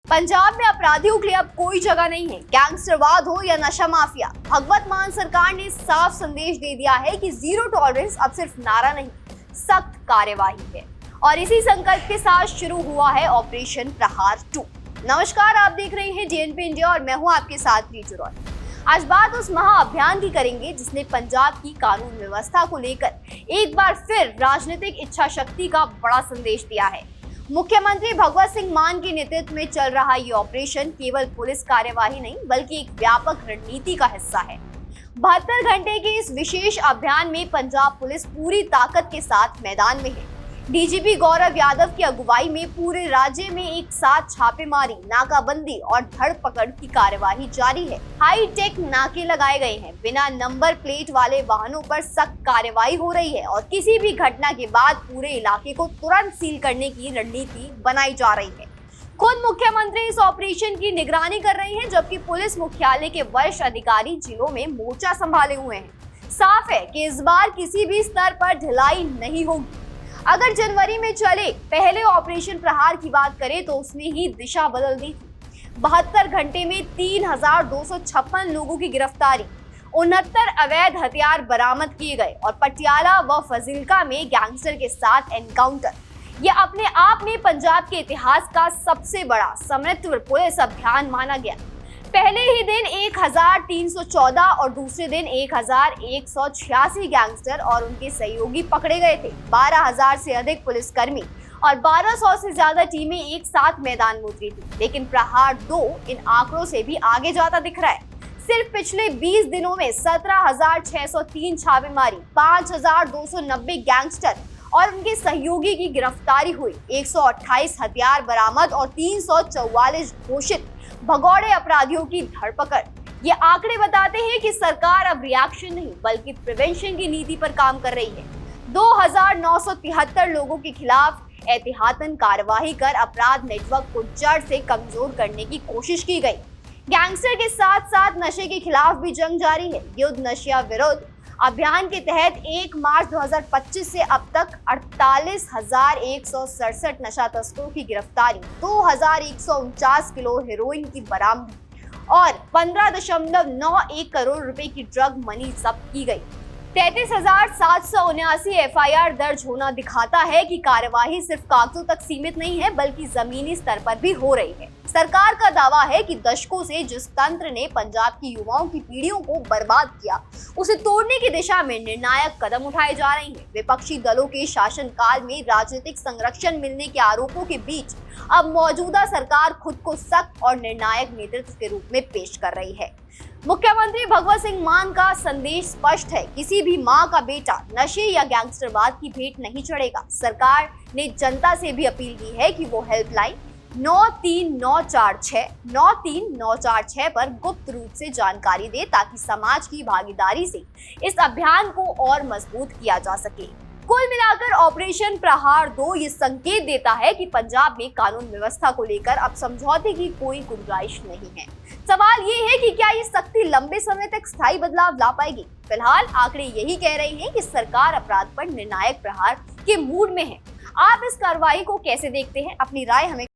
पंजाब में अपराधियों के लिए अब कोई जगह नहीं है, गैंगस्टरवाद हो या नशा माफिया। भगवत मान सरकार ने साफ संदेश दे दिया है कि जीरो टॉलरेंस अब सिर्फ नारा नहीं, सख्त कार्यवाही है। और इसी संकल्प के साथ शुरू हुआ है ऑपरेशन प्रहार 2। नमस्कार, आप देख रहे हैं डीएनपी इंडिया और मैं हूं आपके साथ रीजू रॉय। आज बात उस महाअभियान की करेंगे जिसने पंजाब की कानून व्यवस्था को लेकर एक बार फिर राजनीतिक इच्छा शक्ति का बड़ा संदेश दिया है। मुख्यमंत्री भगवत सिंह मान के नेतृत्व में चल रहा ये ऑपरेशन केवल पुलिस कार्यवाही नहीं बल्कि एक व्यापक रणनीति का हिस्सा है। 72 घंटे के इस विशेष अभियान में पंजाब पुलिस पूरी ताकत के साथ मैदान में है। डीजीपी गौरव यादव की अगुवाई में पूरे राज्य में एक साथ छापेमारी, नाकाबंदी और धरपकड़ की कार्यवाही जारी है। हाई टेक नाके लगाए गए हैं, बिना नंबर प्लेट वाले वाहनों पर सख्त कार्यवाही हो रही है और किसी भी घटना के बाद पूरे इलाके को तुरंत सील करने की रणनीति बनाई जा रही है। खुद मुख्यमंत्री इस ऑपरेशन की निगरानी कर रहे हैं, जबकि पुलिस मुख्यालय के वरिष्ठ अधिकारी जिलों में मोर्चा संभाले हुए हैं। साफ है कि इस बार किसी भी स्तर पर ढिलाई नहीं होगी। अगर जनवरी में चले पहले ऑपरेशन प्रहार की बात करें तो उसने ही दिशा बदल दी थी। 72 घंटे में 3256 लोगों की गिरफ्तारी, 69 अवैध हथियार बरामद किए गए और पटियाला व फजीलका में गैंगस्टर के साथ एनकाउंटर। यह अपने आप में पंजाब के इतिहास का सबसे बड़ा समृद्ध पुलिस अभियान माना गया। पहले ही दिन 1314 और दूसरे दिन 1186 गैंगस्टर और उनके सहयोगी पकड़े गए थे। 12000 से अधिक पुलिसकर्मी और 1200 से ज्यादा टीमें एक साथ मैदान में उतरी थी। लेकिन प्रहार 2 इन आंकड़ों से भी आगे जाता दिख रहा है। सिर्फ पिछले 20 दिनों में 17,603 छापेमारी, 5,290 गैंगस्टर और उनके सहयोगी की गिरफ्तारी हुई, 128 हथियार बरामद और 344 घोषित भगौड़े अपराधियों की धरपकड़। ये आंकड़े बताते हैं कि सरकार अब रिएक्शन नहीं बल्कि प्रिवेंशन की नीति पर काम कर रही है। 2973 लोगों के खिलाफ एहतियातन कार्यवाही कर अपराध नेटवर्क को जड़ से कमजोर करने की कोशिश की गई। गैंगस्टर के साथ साथ नशे के खिलाफ भी जंग जारी है। युद्ध नशा विरोध अभियान के तहत 1 मार्च 2025 से अब तक 48,167 नशा तस्करों की गिरफ्तारी, 2,149 किलो हेरोइन की बरामदी और 15.91 करोड़ रुपए की ड्रग मनी जब्त की गई। 33,779 एफआईआर दर्ज होना दिखाता है कि कार्यवाही सिर्फ कागजों तक सीमित नहीं है बल्कि जमीनी स्तर पर भी हो रही है। सरकार का दावा है कि दशकों से जिस तंत्र ने पंजाब की युवाओं की पीढ़ियों को बर्बाद किया, उसे तोड़ने की दिशा में निर्णायक कदम उठाए जा रहे हैं। विपक्षी दलों के शासनकाल में राजनीतिक संरक्षण मिलने के आरोपों के बीच अब मौजूदा सरकार खुद को सख्त और निर्णायक नेतृत्व के रूप में पेश कर रही है। मुख्यमंत्री भगवत सिंह मान का संदेश स्पष्ट है, किसी भी मां का बेटा नशे या गैंगस्टरवाद की भेंट नहीं चढ़ेगा। सरकार ने जनता से भी अपील की है कि वो हेल्पलाइन 93946 पर गुप्त रूप से जानकारी दे ताकि समाज की भागीदारी से इस अभियान को और मजबूत किया जा सके। कुल मिलाकर ऑपरेशन प्रहार 2 ये संकेत देता है कि पंजाब में कानून व्यवस्था को लेकर अब समझौते की कोई गुंजाइश नहीं है। सवाल ये है कि क्या ये सख्ती लंबे समय तक स्थायी बदलाव ला पाएगी। फिलहाल आंकड़े यही कह रहे हैं कि सरकार अपराध पर निर्णायक प्रहार के मूड में है। आप इस कार्रवाई को कैसे देखते हैं? अपनी राय हमें